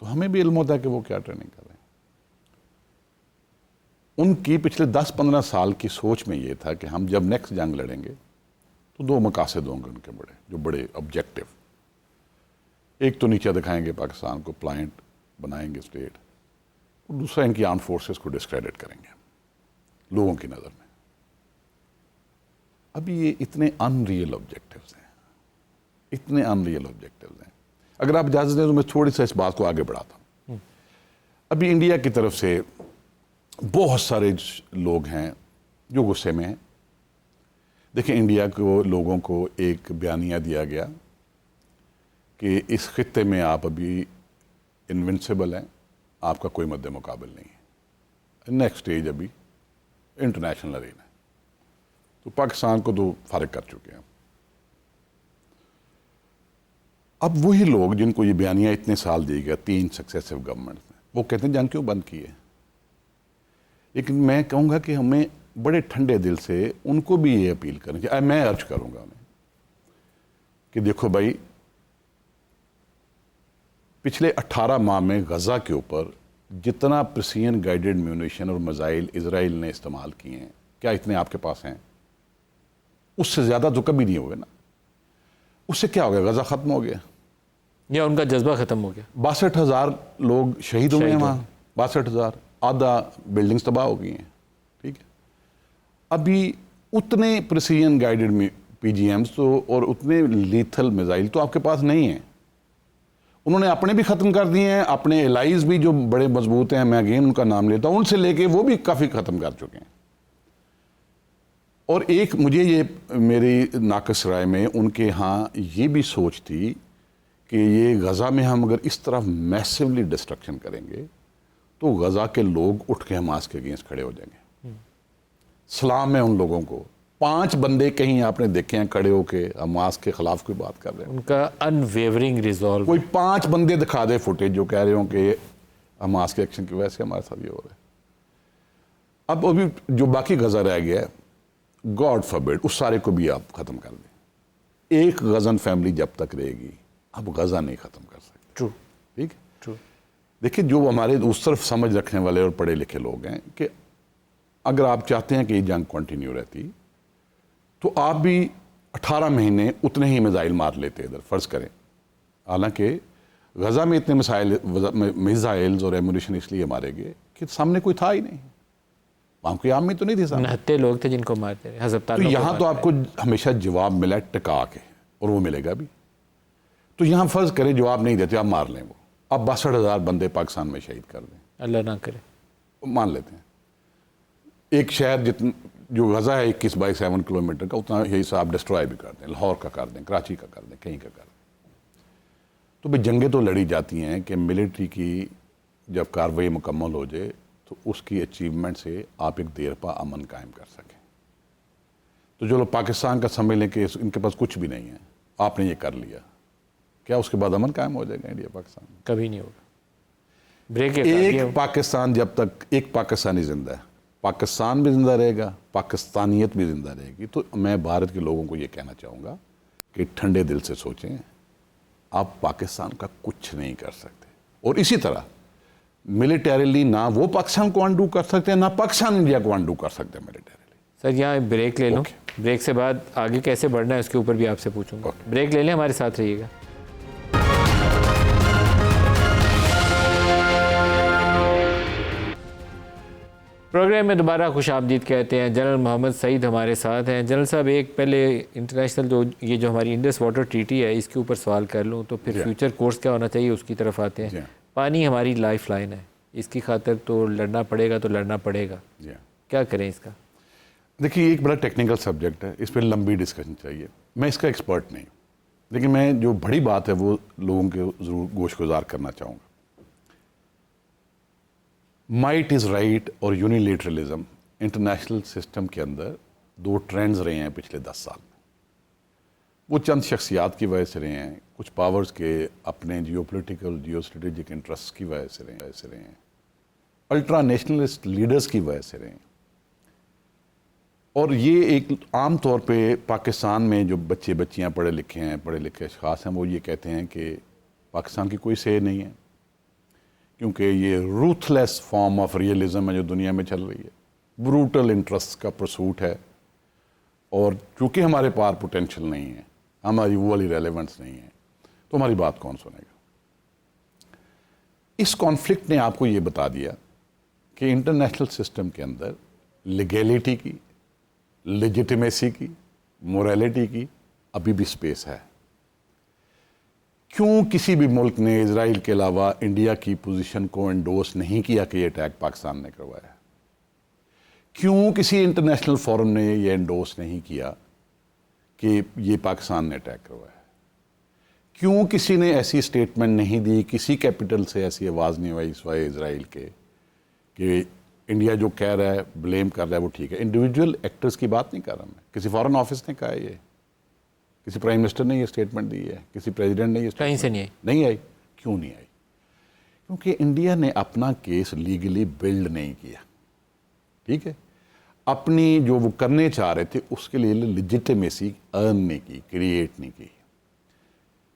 تو ہمیں بھی علم ہوتا ہے کہ وہ کیا ٹریننگ کر رہے ہیں. ان کی پچھلے 10-15 سال کی سوچ میں یہ تھا کہ ہم جب نیکسٹ جنگ لڑیں گے تو 2 مقاصد ہوں گے ان کے بڑے آبجیکٹو. ایک تو نیچے دکھائیں گے پاکستان کو پلائنٹ بنائیں گے اسٹیٹ, اور دوسرا ان کی آرم فورسز کو ڈسکریڈٹ کریں گے لوگوں کی نظر میں. ابھی یہ اتنے ان ریئل آبجیکٹیوز ہیں, اتنے ان ریئل آبجیکٹیوز ہیں. اگر آپ اجازت دیں تو میں تھوڑی سا اس بات کو آگے بڑھاتا ہوں. ابھی انڈیا کی طرف سے بہت سارے لوگ ہیں جو غصے میں ہیں. دیکھیں انڈیا کو لوگوں کو ایک بیانیہ دیا گیا کہ اس خطے میں آپ ابھی انونسیبل ہیں, آپ کا کوئی مد مقابل نہیں ہے, نیکسٹ اسٹیج ابھی انٹرنیشنل ارینہ ہے. تو پاکستان کو تو فارغ کر چکے ہیں. اب وہی لوگ جن کو یہ بیانیہ اتنے سال دی گیا 3 سکسیسو گورنمنٹس نے, وہ کہتے ہیں جنگ کیوں بند کی ہے. لیکن میں کہوں گا کہ ہمیں بڑے ٹھنڈے دل سے ان کو بھی یہ اپیل کریں کہ میں عرض کروں گا انہیں کہ دیکھو بھائی, پچھلے 18 ماہ میں غزہ کے اوپر جتنا پریسین گائیڈڈ میونیشن اور میزائل اسرائیل نے استعمال کیے ہیں, کیا اتنے آپ کے پاس ہیں؟ اس سے زیادہ تو کبھی نہیں ہوئے نا. اس سے کیا ہو گیا, غزہ ختم ہو گیا یا ان کا جذبہ ختم ہو گیا. 62,000 لوگ شہید ہوئے ہیں وہاں, 62,000, آدھا بلڈنگز تباہ ہو گئی ہیں. ٹھیک ہے, ابھی اتنے پریسیجن گائیڈڈ PGMs تو اور اتنے لیتھل میزائل تو آپ کے پاس نہیں ہیں. انہوں نے اپنے بھی ختم کر دیے ہیں, اپنے الائز بھی جو بڑے مضبوط ہیں, میں اگین ان کا نام لیتا ہوں, ان سے لے کے وہ بھی کافی ختم کر چکے ہیں. اور ایک مجھے یہ میری ناقص رائے میں ان کے ہاں یہ بھی سوچ تھی کہ یہ غزہ میں ہم اگر اس طرح میسیولی ڈسٹرکشن کریں گے تو غزہ کے لوگ اٹھ کے حماس کے اگینسٹ کھڑے ہو جائیں گے. سلام ہے ان لوگوں کو. 5 بندے کہیں آپ نے دیکھے ہیں کھڑے ہو کے حماس کے خلاف کوئی بات کر رہے ہیں, ان کا ان ویورنگ ریزالو. کوئی 5 بندے دکھا دے فوٹیج جو کہہ رہے ہوں کہ حماس کے ایکشن کی وجہ سے ہمارے ساتھ یہ ہو رہا ہے. اب ابھی جو باقی غزہ رہ گیا ہے, گاڈ فاربڈ اس سارے کو بھی آپ ختم کر دیں. ایک غزن فیملی جب تک رہے گی اب غزہ نہیں ختم کر سکتے. ٹرو. ٹھیک ہے. ٹرو. دیکھیں جو ہمارے اس طرف سمجھ رکھنے والے اور پڑھے لکھے لوگ ہیں کہ اگر آپ چاہتے ہیں کہ یہ جنگ کنٹینیو رہتی تو آپ بھی 18 مہینے اتنے ہی میزائل مار لیتے ادھر, فرض کریں. حالانکہ غزہ میں اتنے میزائلز اور ایمونیشن اس لیے مارے گئے کہ سامنے کوئی تھا ہی نہیں, وہاں کوئی عام میں تو نہیں تھی سامنے. 69 لوگ تھے جن کو مارتے رہے. حضرت تو یہاں تو آپ کو ہمیشہ جواب ملا ٹکا کے, اور وہ ملے گا بھی. تو یہاں فرض کریں جواب نہیں دیتے, آپ مار لیں, وہ آپ 62,000 بندے پاکستان میں شہید کر دیں, اللہ نہ کرے, مان لیتے ہیں. ایک شہر جو غزہ ہے 21/7 کلومیٹر کا, اتنا یہی سا آپ ڈسٹرائے بھی کر دیں, لاہور کا کر دیں, کراچی کا کر دیں, کہیں کا کر دیں. تو بھئی جنگیں تو لڑی جاتی ہیں کہ ملٹری کی جب کارروائی مکمل ہو جائے تو اس کی اچیومنٹ سے آپ ایک دیر پا امن قائم کر سکیں. تو جو لوگ پاکستان کا سمجھ لیں کہ ان کے پاس کچھ بھی نہیں ہے, آپ نے یہ کر لیا, کیا اس کے بعد امن قائم ہو جائے گا انڈیا پاکستان میں؟ کبھی نہیں ہوگا. بریک ایک پاکستان جب تک ایک پاکستانی زندہ ہے, پاکستان بھی زندہ رہے گا, پاکستانیت بھی زندہ رہے گی. تو میں بھارت کے لوگوں کو یہ کہنا چاہوں گا کہ ٹھنڈے دل سے سوچیں, آپ پاکستان کا کچھ نہیں کر سکتے. اور اسی طرح ملیٹریلی نہ وہ پاکستان کو انڈو کر سکتے ہیں, نہ پاکستان انڈیا کو انڈو کر سکتے ہیں ملیٹریلی. سر یہاں بریک لے لوں, بریک سے بعد آگے کیسے بڑھنا ہے اس کے اوپر بھی آپ سے پوچھوں گا. بریک لے لیں, ہمارے ساتھ رہیے گا. پروگرام میں دوبارہ خوش آمدید کہتے ہیں. جنرل محمد سعید ہمارے ساتھ ہیں. جنرل صاحب, ایک پہلے انٹرنیشنل یہ جو ہماری انڈس واٹر ٹریٹی ہے اس کے اوپر سوال کر لوں تو پھر فیوچر کورس کیا ہونا چاہیے اس کی طرف آتے ہیں. پانی ہماری لائف لائن ہے, اس کی خاطر تو لڑنا پڑے گا, تو لڑنا پڑے گا. کیا کریں اس کا؟ دیکھیے ایک بڑا ٹیکنیکل سبجیکٹ ہے, اس پہ لمبی ڈسکشن چاہیے. میں اس کا ایکسپرٹ نہیں ہوں, لیکن میں جو بڑی بات ہے وہ لوگوں کے ضرور گوش گزار کرنا چاہوں گا. مائٹ از رائٹ اور یونیلیٹرلزم انٹرنیشنل سسٹم کے اندر دو ٹرینڈز رہے ہیں پچھلے 10 سال میں. وہ چند شخصیات کی وجہ سے رہے ہیں, کچھ پاورز کے اپنے geo political geo strategic interest کی وجہ سے رہے ہیں, الٹرا نیشنلسٹ لیڈرز کی وجہ سے رہے ہیں. اور یہ ایک عام طور پہ پاکستان میں جو بچے بچیاں پڑھے لکھے اشخاص ہیں وہ یہ کہتے ہیں کہ پاکستان کی کوئی سے نہیں ہے, کیونکہ یہ ruthless form of realism ہے جو دنیا میں چل رہی ہے, بروٹل انٹرسٹ کا پرسوٹ ہے, اور چونکہ ہمارے پاس پوٹینشیل نہیں ہے, ہماری وہ والی ریلیونس نہیں ہے, تو ہماری بات کون سنے گا. اس کانفلکٹ نے آپ کو یہ بتا دیا کہ انٹرنیشنل سسٹم کے اندر لیگیلٹی کی, لیجیٹیمیسی کی, موریلٹی کی ابھی بھی سپیس ہے. کیوں کسی بھی ملک نے اسرائیل کے علاوہ انڈیا کی پوزیشن کو انڈورس نہیں کیا کہ یہ اٹیک پاکستان نے کروایا ہے؟ کیوں کسی انٹرنیشنل فورم نے یہ انڈورس نہیں کیا کہ یہ پاکستان نے اٹیک کروایا ہے؟ کیوں کسی نے ایسی اسٹیٹمنٹ نہیں دی, کسی کیپٹل سے ایسی آواز نہیں آئی سوائے اسرائیل کے کہ انڈیا جو کہہ رہا ہے, بلیم کر رہا ہے وہ ٹھیک ہے. انڈیویجول ایکٹرز کی بات نہیں کر رہا میں, کسی فارن آفس نے کہا ہے, یہ کسی پرائم منسٹر نے یہ اسٹیٹمنٹ دی ہے, کسی پریزیڈنٹ نے یہ کہیں سے نہیں آئی. کیوں نہیں آئی؟ کیونکہ انڈیا نے اپنا کیس لیگلی بلڈ نہیں کیا. ٹھیک ہے, اپنی جو وہ کرنے چاہ رہے تھے اس کے لیے لیجیٹیمیسی ارن نہیں کی, کریٹ نہیں کی.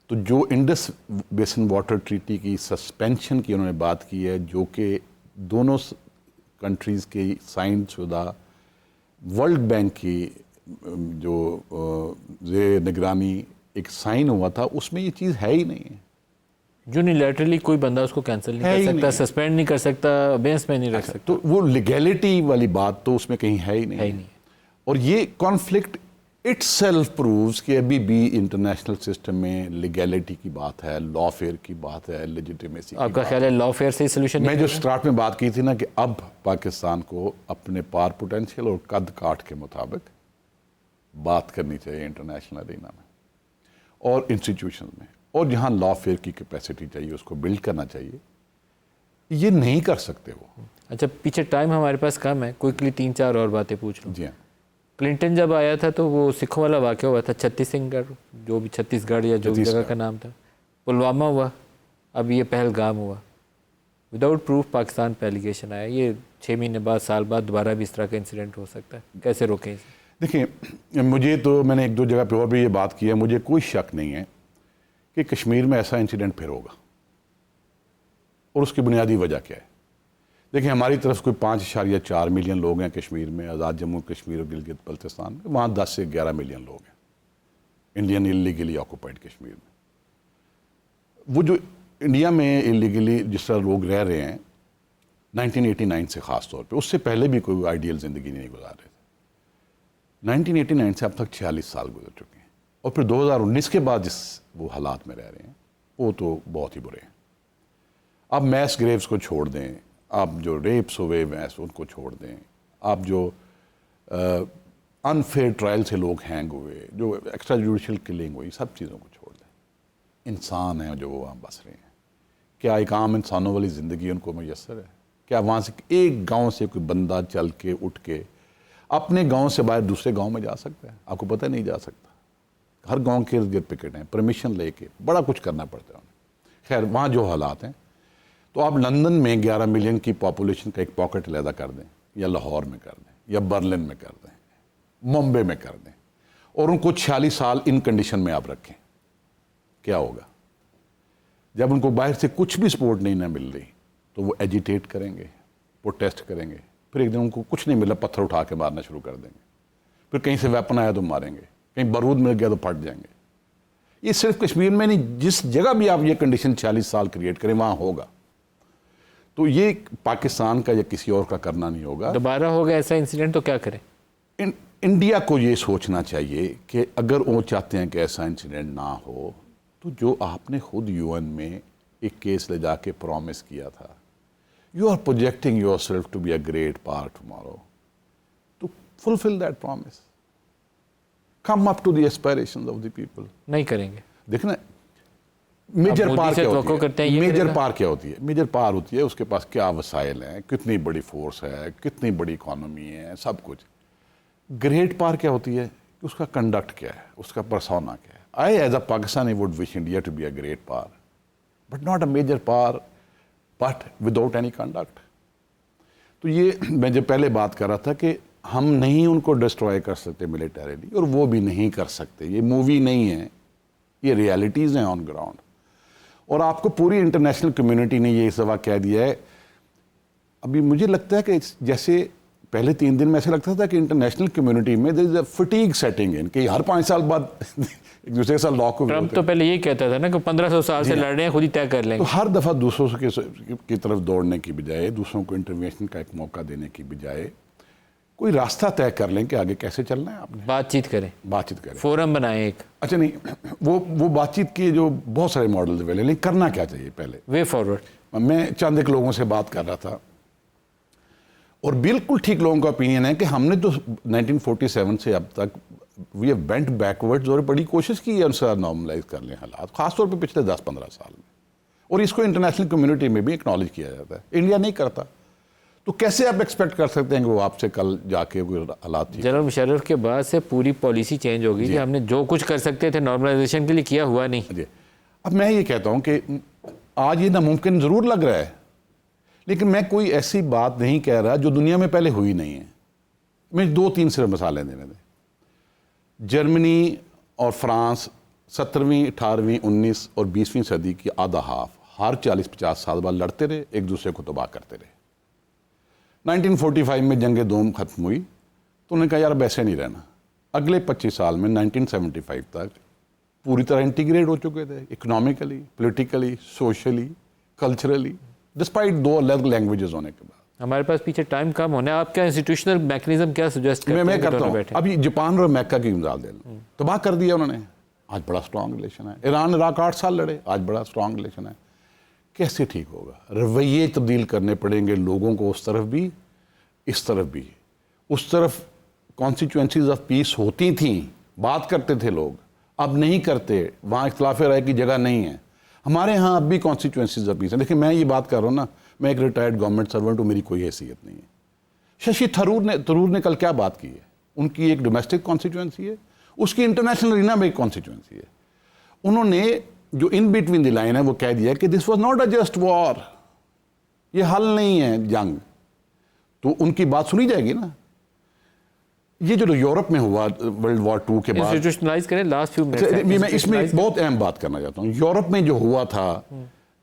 تو جو انڈس بیسن واٹر ٹریٹی کی سسپینشن کی انہوں نے بات کی ہے, جو کہ دونوں کنٹریز کی سائن شدہ ورلڈ بینک کی جو زیر نگرانی ایک سائن ہوا تھا, اس میں یہ چیز ہے ہی نہیں ہے. یونیلیٹرلی کوئی بندہ اس کو کینسل نہیں کر سکتا, سسپینڈ نہیں کر سکتا, بینس میں نہیں رکھ سکتا. تو وہ لیگیلٹی والی بات تو اس میں کہیں ہے ہی نہیں. اور یہ کانفلکٹ اٹ سیلف پرووز کہ ابھی بھی انٹرنیشنل سسٹم میں لیگیلٹی کی بات ہے, لا فیئر کی بات ہے, لیجیٹیمیسی. آپ کا خیال ہے لا فیئر سے سولوشن؟ میں جو سٹارٹ میں بات کی تھی نا کہ اب پاکستان کو اپنے پار پوٹینشیل اور قد کاٹ کے مطابق بات کرنی چاہیے انٹرنیشنل ارینا میں اور انسٹیٹیوشن میں, اور جہاں لا فیئر کی کیپیسٹی چاہیے اس کو بلڈ کرنا چاہیے. یہ نہیں کر سکتے وہ. اچھا, پیچھے ٹائم ہمارے پاس کم ہے, کوئکلی 3-4 اور باتیں پوچھ لوں. جی ہاں. کلنٹن جب آیا تھا تو وہ سکھوں والا واقعہ ہوا تھا, چھتیس گڑھ, جو بھی چھتیس گڑھ یا جو بھی جگہ کا نام تھا, پلوامہ ہوا, اب یہ پہلگام ہوا. وداؤٹ پروف پاکستان پہ ایلیگیشن آیا. یہ 6 مہینے بعد, سال بعد دوبارہ بھی اس طرح کا انسیڈنٹ ہو سکتا ہے, کیسے روکیں اسے؟ دیکھیں, مجھے تو میں نے 1-2 جگہ پہ اور بھی یہ بات کی ہے, مجھے کوئی شک نہیں ہے کہ کشمیر میں ایسا انسیڈنٹ پھر ہوگا, اور اس کی بنیادی وجہ کیا ہے. دیکھیں, ہماری طرف کوئی 5.4 ملین لوگ ہیں کشمیر میں, آزاد جموں کشمیر اور گلگت بلتستان میں. وہاں 10 سے 11 ملین لوگ ہیں انڈین اللیگلی آکوپائڈ کشمیر میں. وہ جو انڈیا میں اللیگلی جس طرح لوگ رہ رہے ہیں 1989 سے خاص طور پہ, اس سے پہلے بھی کوئی آئیڈیل زندگی نہیں گزار رہے تھے. 1989 سے اب تک 46 سال گزر چکے ہیں, اور پھر 2019 کے بعد جس وہ حالات میں رہ رہے ہیں وہ تو بہت ہی برے ہیں. آپ میس گریوز کو چھوڑ دیں, آپ جو ریپس ہوئے میس ان کو چھوڑ دیں, آپ جو انفیئر ٹرائل سے لوگ ہینگ ہوئے, جو ایکسٹرا جوڈیشل کلنگ ہوئی, سب چیزوں کو چھوڑ دیں. انسان ہیں جو وہاں بس رہے ہیں. کیا ایک عام انسانوں والی زندگی ان کو میسر ہے؟ کیا وہاں سے ایک گاؤں سے کوئی بندہ چل کے اٹھ کے اپنے گاؤں سے باہر دوسرے گاؤں میں جا سکتا ہے؟ آپ کو پتہ نہیں جا سکتا. ہر گاؤں کے ارد گرد پکٹ ہیں, پرمیشن لے کے بڑا کچھ کرنا پڑتا ہے انہیں. خیر, وہاں جو حالات ہیں, تو آپ لندن میں 11 ملین کی پاپولیشن کا ایک پاکٹ علیحدہ کر دیں, یا لاہور میں کر دیں, یا برلن میں کر دیں, ممبئی میں کر دیں, اور ان کو 46 سال ان کنڈیشن میں آپ رکھیں, کیا ہوگا؟ جب ان کو باہر سے کچھ بھی سپورٹ نہیں نہ مل رہی تو وہ ایجیٹیٹ کریں گے, پروٹیسٹ کریں گے, پھر ایک دن ان کو کچھ نہیں ملا, پتھر اٹھا کے مارنا شروع کر دیں گے. پھر کہیں سے ویپن آیا تو ماریں گے, کہیں بارود مل گیا تو پھٹ جائیں گے. یہ صرف کشمیر میں نہیں, جس جگہ بھی آپ یہ کنڈیشن 40 سال کریٹ کریں وہاں ہوگا. تو یہ پاکستان کا یا کسی اور کا کرنا نہیں ہوگا. دوبارہ ہوگا ایسا انسیڈنٹ تو کیا کریں؟ انڈیا کو یہ سوچنا چاہیے کہ اگر وہ چاہتے ہیں کہ ایسا انسیڈنٹ نہ ہو تو جو آپ نے خود UN میں ایک کیس لے جا کے پرومس کیا تھا, you are projecting yourself to be a great power tomorrow, to fulfil that promise, come up to the aspirations of the people. نہیں کریں گے. دیکھنا میجر پار کیا ہوتی ہے, میجر پار کیا ہوتی ہے, میجر پار ہوتی ہے اس کے پاس کیا وسائل ہیں, کتنی بڑی فورس ہے, کتنی بڑی اکانومی ہے, سب کچھ. گریٹ پار کیا ہوتی ہے کہ اس کا کنڈکٹ کیا ہے, اس کا پرسونا کیا ہے. I as a Pakistani would wish India to be a great power but not a major power but without any conduct. تو یہ میں جب پہلے بات کر رہا تھا کہ ہم نہیں ان کو ڈسٹروائے کر سکتے ملیٹریلی, اور وہ بھی نہیں کر سکتے. یہ مووی نہیں ہے, یہ ریالٹیز ہیں آن گراؤنڈ. اور آپ کو پوری انٹرنیشنل کمیونٹی نے یہ اس دفعہ کہہ دیا ہے. ابھی مجھے لگتا ہے کہ جیسے پہلے 3 دن میں ایسے لگتا تھا کہ انٹرنیشنل کمیونٹی میں there is a fatigue setting in کہ ہر 5 سال بعد ایک دوسرے کے ساتھ لاک ہو. ٹرمپ تو پہلے یہی کہتا تھا نا کہ 1500 سال سے لڑ رہے ہیں, خود ہی طے کر لیں گے. تو ہر دفعہ دوسروں کی طرف دوڑنے کی بجائے, دوسروں کو انٹروینشن کا ایک موقع دینے کی بجائے کوئی راستہ طے کر لیں کہ آگے کیسے چلنا ہے. آپ نے بات چیت کریں, فورم بنائیں ایک. اچھا نہیں, وہ بات چیت کی جو بہت سارے ماڈل اویلیبل ہیں, لیکن کرنا کیا چاہیے پہلے وے فارورڈ. میں چند ایک لوگوں سے بات کر رہا تھا اور بالکل ٹھیک لوگوں کا اپینین ہے کہ ہم نے تو 1947 سے اب تک وی ہیو بینٹ بیکورڈز اور بڑی کوشش کی ہے ان سے نارملائز کر لیں حالات, خاص طور پہ پچھلے 10-15 سال میں, اور اس کو انٹرنیشنل کمیونٹی میں بھی اکنالج کیا جاتا ہے. انڈیا نہیں کرتا, تو کیسے آپ ایکسپیکٹ کر سکتے ہیں کہ وہ آپ سے کل جا کے کوئی حالات تھی. جنرل مشرف کے بعد سے پوری پالیسی چینج ہوگی کہ ہم نے جو کچھ کر سکتے تھے نارملائزیشن کے لیے کیا ہوا نہیں. جی, اب میں یہ کہتا ہوں کہ آج یہ ناممکن ضرور لگ رہا ہے, لیکن میں کوئی ایسی بات نہیں کہہ رہا جو دنیا میں پہلے ہوئی نہیں ہے. میں 2-3 صرف مثالیں دینے دیں. جرمنی اور فرانس 17ویں 18ویں 19 اور 20ویں صدی کی آدھا ہاف ہر 40-50 سال بعد لڑتے رہے, ایک دوسرے کو تباہ کرتے رہے. 1945 میں جنگ دوم ختم ہوئی تو انہوں نے کہا یار اب ایسے نہیں رہنا. اگلے 25 سال میں 1975 تک پوری طرح انٹیگریٹ ہو چکے تھے, economically, politically, socially, culturally, despite 2 الگ لینگویجز ہونے کے بعد. ہمارے پاس پیچھے ٹائم کم ہونا ہے. آپ کا انسٹیٹیوشنل میکنزم کیا سجیسٹ کرتے ہیں؟ میں کرتا ہوں. ابھی جاپان اور امریکہ کی مثال دے لوں, تباہ کر دیا انہوں نے, آج بڑا اسٹرانگ ریلیشن ہے. ایران عراق 8 سال لڑے, آج بڑا اسٹرانگ ریلیشن ہے. کیسے ٹھیک ہوگا؟ رویے تبدیل کرنے پڑیں گے لوگوں کو, اس طرف بھی اس طرف بھی. اس طرف کانسٹیچوئنسیز آف پیس ہوتی تھیں, بات کرتے تھے لوگ, اب نہیں کرتے, وہاں اختلاف رائے کی جگہ نہیں ہے. ہمارے ہاں اب بھی کانسٹیچوئنسیز آف پیس ہیں. دیکھیں میں یہ بات کر رہا ہوں نا, میں ایک ریٹائرڈ گورنمنٹ سرونٹ ہوں, میری کوئی حیثیت نہیں ہے. ششی تھرور نے کل کیا بات کی ہے؟ ان کی ایک ڈومیسٹک کانسٹیچوئنسی ہے, اس کی انٹرنیشنل ارینا میں ایک کانسٹیچوئنسی ہے. انہوں نے جو ان بٹوین دی لائن ہے وہ کہہ دیا کہ this was not a just war, یہ حل نہیں ہے جنگ. تو ان کی بات سنی جائے گی نا. یہ جو یورپ میں ہوا ورلڈ وار 2 کے بعد, انسٹیٹیوشنلائز کریں لاسٹ فیو منٹس. میں اس میں بہت اہم بات کرنا چاہتا ہوں. یورپ میں جو ہوا تھا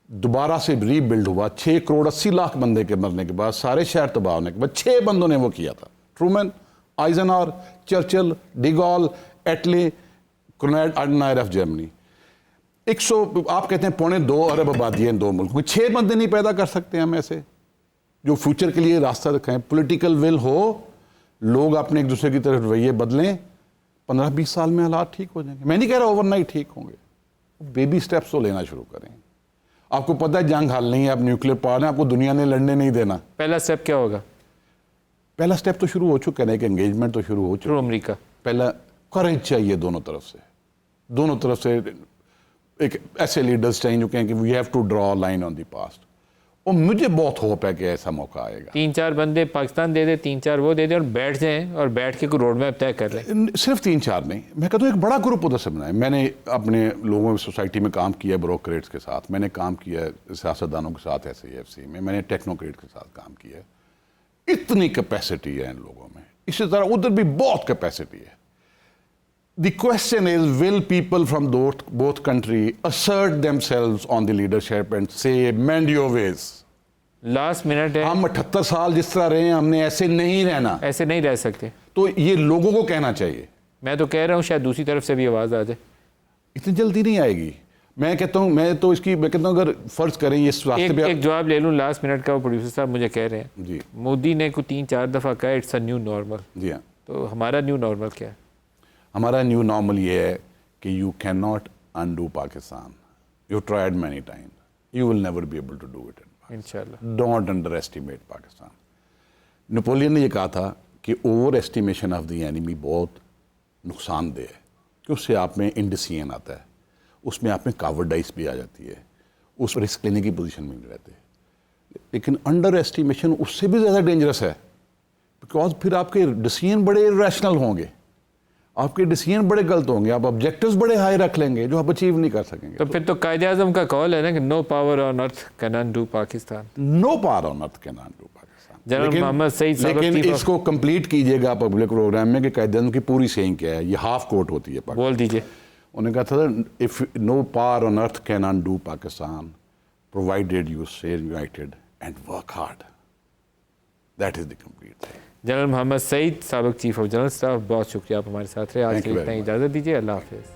دوبارہ سے ری بلڈ ہوا, 6 کروڑ 80 لاکھ بندے کے مرنے کے بعد, سارے شہر تباہ ہونے کے بعد 6 بندوں نے وہ کیا تھا. ٹرومن, آئزنہاور, چرچل, ڈی گال, ایٹلی, کونراڈ اڈنائر آف جرمنی. 100 آپ کہتے ہیں 2.25 ارب آبادی ہے ان 2 ملکوں میں, 6 بندے نہیں پیدا کر سکتے ہم ایسے جو فیوچر کے لیے راستہ دکھائیں. پولیٹیکل ول ہو, لوگ اپنے ایک دوسرے کی طرف رویے بدلیں, 15-20 سال میں حالات ٹھیک ہو جائیں گے. میں نہیں کہہ رہا اوور نائٹ ٹھیک ہوں گے, بیبی سٹیپس تو لینا شروع کریں. آپ کو پتہ ہے جنگ حل نہیں ہے, آپ نیوکلیر پاور ہیں, آپ کو دنیا نے لڑنے نہیں دینا. پہلا سٹیپ کیا ہوگا؟ پہلا سٹیپ تو شروع ہو چکا ہے, ایک انگیجمنٹ تو شروع ہو چکا ہے. امریکہ پہلا کریج چاہیے دونوں طرف سے ایک ایسے لیڈرز چاہیے جو کہیں کہ we have to draw line on the past. اور مجھے بہت ہوپ ہے کہ ایسا موقع آئے گا. 3-4 بندے پاکستان دے دے, 3-4 وہ دے دے, اور بیٹھ جائیں اور بیٹھ کے کوئی روڈ میپ طے کر لیں. صرف 3-4 نہیں, میں کہتا ہوں ایک بڑا گروپ ادھر سے بنائے. میں نے اپنے لوگوں سوسائٹی میں کام کیا ہے, بروکریٹس کے ساتھ میں نے کام کیا ہے, سیاستدانوں کے ساتھ SAFC میں نے ٹیکنوکریٹ کے ساتھ کام کیا ہے. اتنی کیپیسٹی ہے ان لوگوں میں. اسی طرح ادھر بھی بہت کیپیسٹی ہے. The question is, will people from both countries assert themselves on the leadership and say, mend your ways? Last minute ہے. ہم 78 سال جس طرح رہے ہیں ہم نے ایسے نہیں رہنا. ایسے نہیں رہ سکتے. تو یہ لوگوں کو کہنا چاہیے. میں تو کہہ رہا ہوں شاید دوسری طرف سے بھی آواز آ جائے. اتنی جلدی نہیں آئے گی. میں کہتا ہوں اگر فرض کریں اس راستے پہ. ایک جواب لے لوں لاسٹ منٹ کا. وہ پروڈیوسر صاحب مجھے کہہ رہے ہیں جی مودی نے کوئی 3-4 دفعہ کہا اٹس اے نیو نارمل. جی ہاں. تو ہمارا نیو نارمل کیا ہے؟ ہمارا نیو نارمل یہ ہے کہ you can not undo Pakistan. You tried many time. You will never be able to do it. انشاءاللہ. Don't underestimate Pakistan. Napoleon نے یہ کہا تھا کہ overestimation of the enemy بہت نقصان دہ ہے کہ اس سے آپ میں انڈیسین آتا ہے, اس میں آپ میں کاورڈائز بھی آ جاتی ہے, اس رسک لینے کی پوزیشن میں نہیں رہتے. لیکن انڈر ایسٹیمیشن اس سے بھی زیادہ ڈینجرس ہے بیکاز پھر آپ کے ڈیسیژن بڑے ریشنل ہوں گے, آپ کے ڈیسیژن بڑے غلط ہوں گے, آپ آبجیکٹیوز بڑے ہائی رکھ لیں گے جو آپ اچیو نہیں کر سکیں گے. تو پھر تو قائد اعظم کا قول ہے نا کہ no power on earth can undo Pakistan. No power on earth can undo Pakistan. General Muhammad Saeed صاحب لیکن اس کو کمپلیٹ کیجئے گا پبلک پروگرام میں کہ قائد اعظم کی پوری سیئنگ کیا ہے. یہ ہاف کوٹ ہوتی ہے. بول دیجئے. انہوں نے کہا تھا if no power on earth can undo Pakistan provided you stay united and work hard. That is the complete thing. General Muhammad Saeed سابق چیف آف جنرل اسٹاف, بہت شکریہ آپ ہمارے ساتھ رہے. آج کے لیے اتنا اجازت دیجیے. اللہ حافظ.